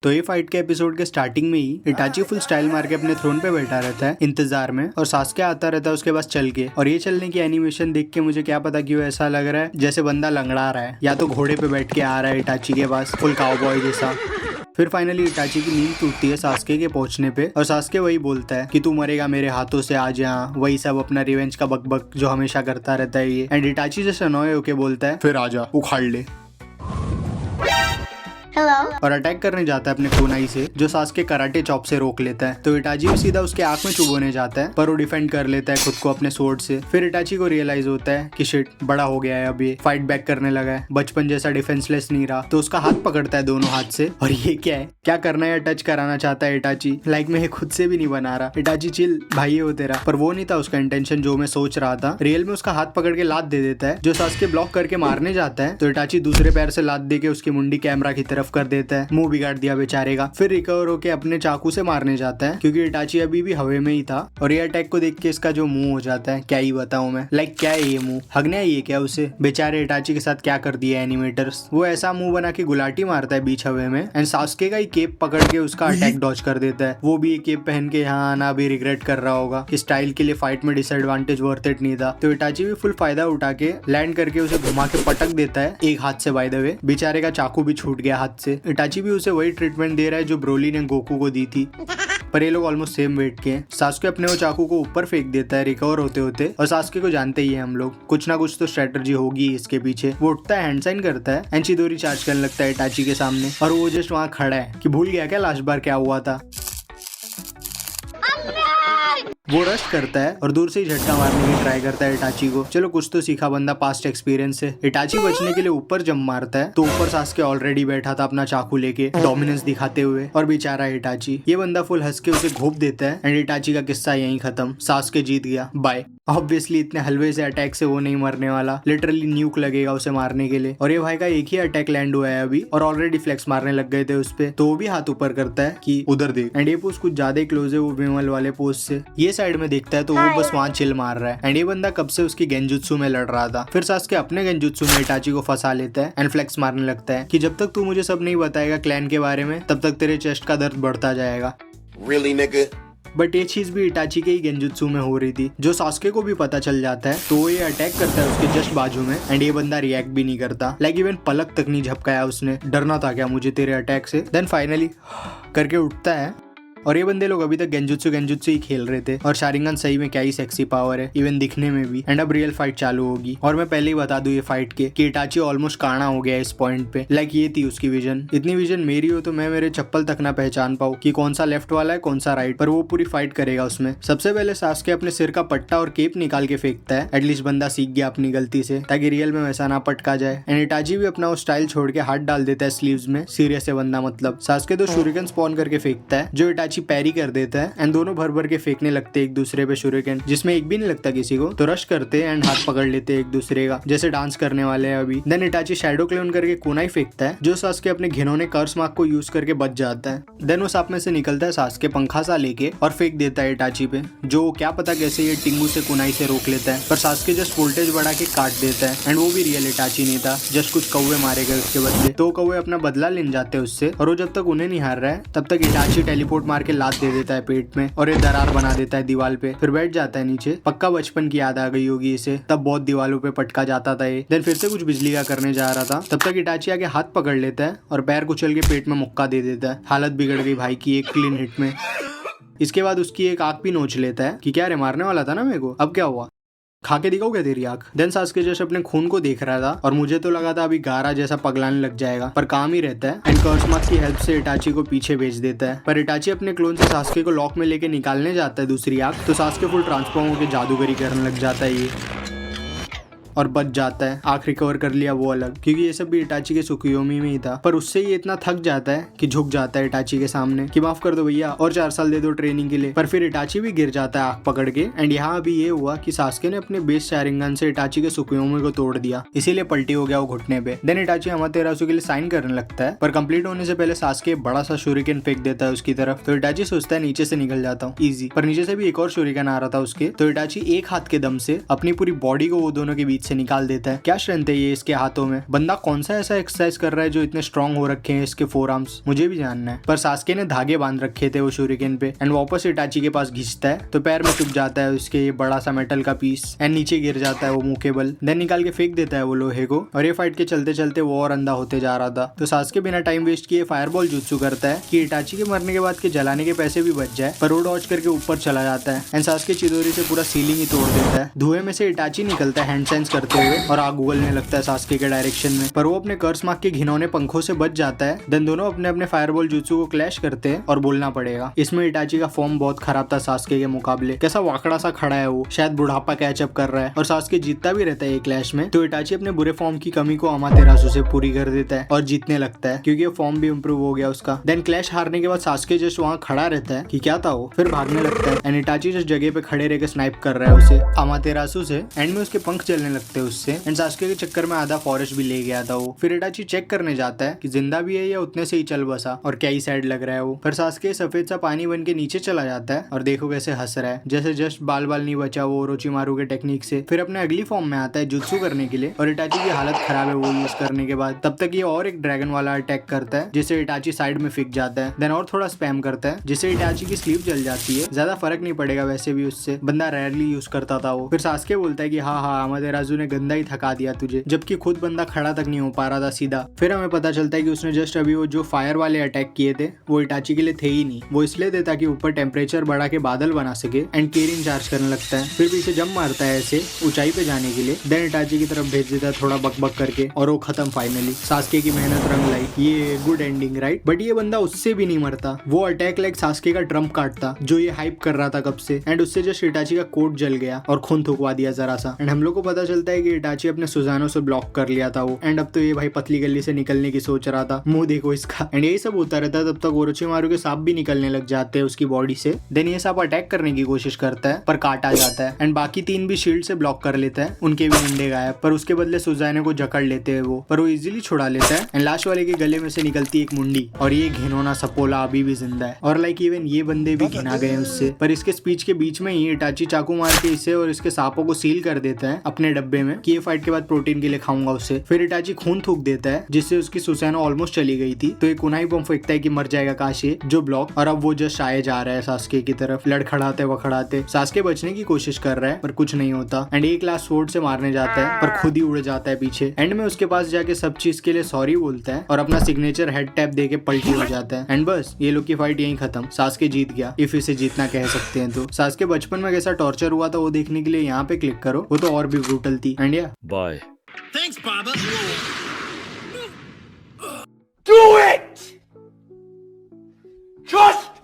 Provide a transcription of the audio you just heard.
तो ये फाइट के एपिसोड के स्टार्टिंग में ही इटाची फुल स्टाइल मार के अपने थ्रोन पे बैठा रहता है इंतजार में, और सास्के आता रहता है उसके पास चल के। और ये चलने की एनिमेशन देख के मुझे क्या पता क्यों ऐसा लग रहा है जैसे बंदा लंगड़ा रहा है या तो घोड़े पे बैठ के आ रहा है इटाची के पास फुल काउबॉय जैसा। फिर फाइनली इटाची की नींद टूटती है सास्के के पहुंचने पे, और सास्के वही बोलता है कि तू मरेगा मेरे हाथों से, आज यहाँ वही सब अपना रिवेंज का बकबक जो हमेशा करता रहता है ये। एंड इटाची जैसे अनोय होके बोलता है फिर आजा उखाड़ ले। और अटैक करने जाता है अपने कुनाई से, जो सास्के कराटे चॉप से रोक लेता है। तो इटाची भी सीधा उसके आंख में चुभोने जाता है, पर वो डिफेंड कर लेता है खुद को अपने स्वॉर्ड से। फिर इटाची को रियलाइज होता है कि शिट बड़ा हो गया है, अब ये फाइट बैक करने लगा है, बचपन जैसा डिफेंसलेस नहीं रहा। तो उसका हाथ पकड़ता है दोनों हाथ से, और ये क्या है, क्या करना है, टच कराना चाहता है इटाची। लाइक मैं खुद से भी नहीं बना रहा। इटाची चिल भाई हो तेरा, पर वो नहीं था उसका इंटेंशन जो मैं सोच रहा था। रियल में उसका हाथ पकड़ के लात दे देता है, जो सास्के ब्लॉक करके मारने जाता है। तो इटाची दूसरे पैर से लात दे के उसकी मुंडी कैमरा की तरफ कर देता है, मुंह बिगाड़ दिया बेचारे का। फिर रिकवर होके अपने चाकू से मारने जाता है, क्योंकि इटाची अभी भी हवा में ही था। और ये अटैक को देख के इसका जो मुंह हो जाता है, क्या ही बताऊं मैं। लाइक क्या है ये मुंह, हगने आई है क्या उसे। बेचारे इटाची के साथ क्या कर दिया एनिमेटर्स। वो ऐसा मुंह बना के गुलाटी मारता है बीच हवे में, एंड सास्के का ही केप पकड़ के उसका अटैक डॉज कर देता है। वो भी ये केप पहन के यहाँ आना भी रिग्रेट कर रहा होगा कि स्टाइल के लिए फाइट में डिसएडवांटेज वर्थ इट नहीं था। तो इटाची भी फुल फायदा उठा के लैंड करके उसे घुमा के पटक देता है एक हाथ से। बाय द वे बेचारे का चाकू भी छूट गया हाथ से। इटाची भी उसे वही ट्रीटमेंट दे रहा है जो ब्रोली ने गोकू को दी थी, पर ये लोग ऑलमोस्ट सेम वेट के हैं। सास्के अपने वो चाकू को ऊपर फेंक देता है रिकवर होते होते, और सास्के को जानते ही है हम लोग कुछ ना कुछ तो स्ट्रेटजी होगी इसके पीछे। वो उठता है, हैंड साइन करता है, एंड चिदोरी चार्ज करने लगता है इटाची के सामने। और वो जस्ट वहाँ खड़ा है कि भूल गया क्या लास्ट बार क्या हुआ था। वो रश करता है और दूर से ही झटका मारने की ट्राई करता है इटाची को। चलो कुछ तो सीखा बंदा पास्ट एक्सपीरियंस से। इटाची बचने के लिए ऊपर जंप मारता है, तो ऊपर सास्के ऑलरेडी बैठा था अपना चाकू लेके डोमिनेंस दिखाते हुए, और बेचारा इटाची ये बंदा फुल हंस के उसे घोप देता है। एंड इटाची का किस्सा यहीं खत्म, सास्के जीत गया, बाय। ऑब्वियसली इतने हलवे से अटैक से वो नहीं मरने वाला, लिटरली न्यूक लगेगा उसे मारने के लिए। और ये भाई का एक ही अटैक लैंड हुआ है अभी, और ऑलरेडी फ्लेक्स मारने लग गए थे उस पे। तो वो भी हाथ ऊपर करता है कि उधर देख। एंड ये पोज कुछ ज्यादा ही क्लोज है वो विमल वाले पोज से। ये साइड में देखता है तो वो बस वहाँ चिल मार रहा है। एंड ये बंदा कब से उसकी गेंजुत्सु में लड़ रहा था। फिर सास्के अपने गेंजुत्सु में इटाची को फंसा लेता है एंड फ्लेक्स मारने लगता है कि जब तक तू मुझे सब नहीं बताएगा क्लैन के बारे में, तब तक तेरे चेस्ट का दर्द बढ़ता जाएगा। Really, nigga? बट ये चीज भी इटाची के ही गेंजुत्सु में हो रही थी, जो सास्के को भी पता चल जाता है। तो वो ये अटैक करता है उसके जस्ट बाजू में, एंड ये बंदा रिएक्ट भी नहीं करता। लाइक इवन पलक तक नहीं झपकाया उसने। डरना था क्या मुझे तेरे अटैक से। देन फाइनली करके उठता है। और ये बंदे लोग अभी तक गेंजुत्सु ही खेल रहे थे, और शारिंगन सही में क्या ही सेक्सी पावर है, इवन दिखने में भी। एंड अब रियल फाइट चालू होगी। और मैं पहले ही बता दूं ये फाइट के कि इटाची ऑलमोस्ट काना हो गया है इस पॉइंट पे। लाइक ये थी उसकी विजन। इतनी विजन मेरी हो तो मैं मेरे चप्पल तक ना पहचान पाऊँ कि कौन सा लेफ्ट वाला है कौन सा राइट, पर वो पूरी फाइट करेगा उसमें। सबसे पहले सास्के अपने सिर का पट्टा और केप निकाल के फेंकता है, एटलीस्ट बंदा सीख गया अपनी गलती से, ताकि रियल में वैसा ना पटका जाए। एंड इटाची भी अपना वो स्टाइल छोड़ के हाथ डाल देता है स्लीव्स में। सीरियस है बंदा मतलब। सास्के तो शूरिकन स्पॉन करके फेंकता है, जो इटाची पैरी कर देता है, एंड दोनों भर भर के फेंकने लगते एक दूसरे पे शूरिकन, जिसमें एक भी नहीं लगता किसी को। तो रश करते हैं एंड हाथ पकड़ लेते एक दूसरे का, जैसे डांस करने वाले हैं अभी। देन इटाची शैडो क्लोन करके कुनाई फेंकता है, जो सास्के अपने घिनौने कर्स मार्क को यूज करके बच जाता है। देन वो सांप में से निकलता है सास्के पंखा सा लेके और फेंक देता है इटाची पे, जो क्या पता कैसे ये टिंगू से कुनाई से रोक लेता है। पर सास्के जस्ट वोल्टेज बढ़ा के काट देता है, एंड वो भी रियल इटाची नहीं था, जस्ट कुछ कौवे मारे गए उसके बदले। तो कौवे अपना बदला लेने जाते हैं उससे, और वो जब तक उन्हें नहीं हार रहा है तब तक इटाची टेलीपोर्ट मार के लात दे देता है पेट में, और दरार बना देता है दीवार पे। फिर बैठ जाता है नीचे। पक्का बचपन की याद आ गई होगी इसे, तब बहुत दीवारों पे पटका जाता था ये। देन फिर से कुछ बिजली का करने जा रहा था, तब तक इटाची आके हाथ पकड़ लेता है और पैर कुचल के पेट में मुक्का दे देता है। हालत बिगड़ गई भाई की एक क्लीन हिट में। इसके बाद उसकी एक आंख भी नोच लेता है कि क्या रे मारने वाला था ना मेरे को, अब क्या हुआ, खा के दिखाओ क्या तेरी आंख। देन सास्के जैसे अपने खून को देख रहा था, और मुझे तो लगा था अभी गारा जैसा पगलाने लग जाएगा, पर काम ही रहता है। एंड कर्स मार्क की हेल्प से इटाची को पीछे भेज देता है। पर इटाची अपने क्लोन से सास्के को लॉक में लेके निकालने जाता है दूसरी आंख, तो सास्के फुल ट्रांसफॉर्म होकर जादूगरी करने लग जाता है ये, और बच जाता है। आंख रिकवर कर लिया वो अलग, क्योंकि ये सब भी इटाची के सुकुयोमी में ही था। पर उससे ये इतना थक जाता है कि झुक जाता है इटाची के सामने कि माफ कर दो भैया, और 4 साल दे दो ट्रेनिंग के लिए। पर फिर इटाची भी गिर जाता है आंख पकड़ के। एंड यहाँ अभी ये हुआ कि सास्के ने अपने बेस शारिंगन से इटाची के सुकुयोमी को तोड़ दिया, इसीलिए पलटी हो गया वो घुटने पे। देन इटाची अमातेरासु के लिए साइन करने लगता है, पर कंप्लीट होने से पहले सास्के बड़ा सा शूरिकन फेंक देता है उसकी तरफ। तो इटाची सोचता है नीचे से निकल जाता हूँ इजी, पर नीचे से भी एक और शूरिकन आ रहा था उसके। तो इटाची एक हाथ के दम से अपनी पूरी बॉडी को वो दोनों के बीच से निकाल देता है। क्या स्ट्रेंथ है ये इसके हाथों में? बंदा कौन सा ऐसा एक्सरसाइज कर रहा है जो इतने स्ट्रॉन्ग हो रखे हैं इसके फोर आर्म्स? मुझे भी जानना है। पर सास्के ने धागे बांध रखे थे वो शूरिकेन पे एंड वापस इटाची के पास घिसता है तो पैर में चुभ जाता है उसके ये बड़ा सा मेटल का पीस एंड नीचे गिर जाता है वो मुंह के बल। देन निकाल के फेंक देता है वो लोहे को और ये फाइट के चलते चलते वो और अंधा होते जा रहा था। तो सास्के बिना टाइम वेस्ट किए फायरबॉल जुत्सु करता है कि इटाची के मरने के बाद के जलाने के पैसे भी बच जाए, पर वो डॉज करके ऊपर चला जाता है एंड सास्के चिदोरी से पूरा सीलिंग ही तोड़ देता है। धुएं में से इटाची निकलता है हैंड सेंस करते हुए और आग उगलने लगता है सास्के के डायरेक्शन में, पर वो अपने कर्स मार्क के घिनौने पंखों से बच जाता है। देन दोनों अपने अपने फायरबॉल जुत्सु को क्लैश करते हैं और बोलना पड़ेगा इसमें इटाची का फॉर्म बहुत खराब था सास्के के मुकाबले। कैसा वाकड़ा सा खड़ा है वो, शायद बुढ़ापा कैचअप कर रहा है और सास्के जीतता भी रहता है ये क्लैश में। तो इटाची अपने बुरे फॉर्म की कमी को अमातेरासु से पूरी कर देता है और जीतने लगता है क्योंकि फॉर्म भी इम्प्रूव हो गया उसका। देन क्लैश हारने के बाद सास्के जस्ट वहाँ खड़ा रहता है कि क्या था वो, फिर भागने लगता है एंड इटाची जिस जगह पे खड़े रहकर स्नाइप कर रहा है उसे अमातेरासु से। एंड में उसके पंख चलने लगते हैं उससे एंड सास्के के चक्कर में आधा फॉरेस्ट भी ले गया था वो। फिर इटाची चेक करने जाता है कि जिंदा भी है या उतने से ही चल बसा और क्या ही सैड लग रहा है वो। पर सास्के सफेद सा पानी बन के नीचे चला जाता है और देखो कैसे हंस रहा है जैसे जस्ट बाल बाल नहीं बचा वो ओरोचिमारू के टेक्निक से। फिर अपने अगली फॉर्म में आता है जुत्सु करने के लिए और इटाची की हालत खराब है वो यूज करने के बाद। तब तक ये और एक ड्रैगन वाला अटैक करता है जिससे इटाची साइड में फिक जाता है। देन और थोड़ा स्पैम करता है जिससे इटाची की स्लीव जल जाती है। ज्यादा फर्क नहीं पड़ेगा वैसे भी उससे, बंदा रेयरली यूज करता था वो। फिर सास्के बोलता है कि हाँ अमातेरासु ने गंदा ही थका दिया तुझे, जबकि खुद बंदा खड़ा तक नहीं हो पा रहा था सीधा। फिर हमें पता चलता है कि उसने जस्ट अभी वो जो फायर वाले अटैक किए थे वो इटाची के लिए थे ही नहीं, वो इसलिए थे ताकि ऊपर टेम्परेचर बढ़ा के बादल बना सके एंड केरिंग चार्ज करने लगता है। फिर पीछे जंप मारता है ऐसे ऊंचाई पे जाने के लिए। देन इटाची की तरफ भेज देता है थोड़ा बक करके और वो खत्म फाइनली। सास्के की मेहनत रंग लाई, ये गुड एंडिंग राइट। बट ये बंदा उससे भी नहीं मरता, वो अटैक लाइक सास्के का ट्रम्प काटता जो ये हाइप कर रहा था कब से एंड उससे जस्ट इटाची का कोट जल गया और खून थुकवा दिया जरा सा। एंड हम लोग को पता चलता है कि इटाची अपने सुजानो से ब्लॉक कर लिया था वो एंड अब तो ये भाई पतली गली से निकलने की सोच रहा था। मुंह देखो इसका। एंड यही सब होता रहता है तब तक ओरोचिमारू के सांप भी निकलने लग जाते हैं उसकी बॉडी से। देन ये सांप अटैक करने की कोशिश करता है पर काटा जाता है एंड बाकी तीन भी शील्ड से ब्लॉक कर लेता है, उनके भी मुंडे गायब। पर उसके बदले सुजानो को जकड़ लेते हैं वो, पर वो इजीली छुड़ा लेता है एंड लास्ट वाले के गले में से निकलती एक मुंडी और ये घिनौना सपोला अभी भी जिंदा है और लाइक इवन ये बंदे भी घिना गए उससे। पर इसके स्पीच के बीच में ही इटाची चाकू मार के इसे और इसके सांपों को सील कर देता है अपने डब्बे में कि ये फाइट के बाद प्रोटीन के लिए खाऊंगा उसे। फिर इटाची खून थूक देता है जिससे उसकी सुजानो ऑलमोस्ट चली गई थी, तो एक कुनाई बम फेंकता है कि मर जाएगा काशी जो ब्लॉक। और अब वो जस्ट आए जा रहा है सास्के की तरफ, लड़खड़ाते वखड़ाते। सास्के बचने की कोशिश कर रहा है पर कुछ नहीं होता एंड एक लास्ट स्वॉर्ड से मारने जाता है पर खुद ही उड़ जाता है पीछे। एंड में उसके पास जाके सब चीज के लिए सॉरी बोलता है और अपना सिग्नेचर हेड टैप देके पलटी हो जाता है एंड बस ये लोग की फाइट यहीं खत्म। सास्के जीत गया, इफ इसे जीतना कह सकते हैं। तो सास्के बचपन में कैसा टॉर्चर हुआ था वो देखने के लिए यहाँ पे क्लिक करो, वो तो और भी ब्रूटल थी। एंड या bye. Thanks, Baba. Do it! Just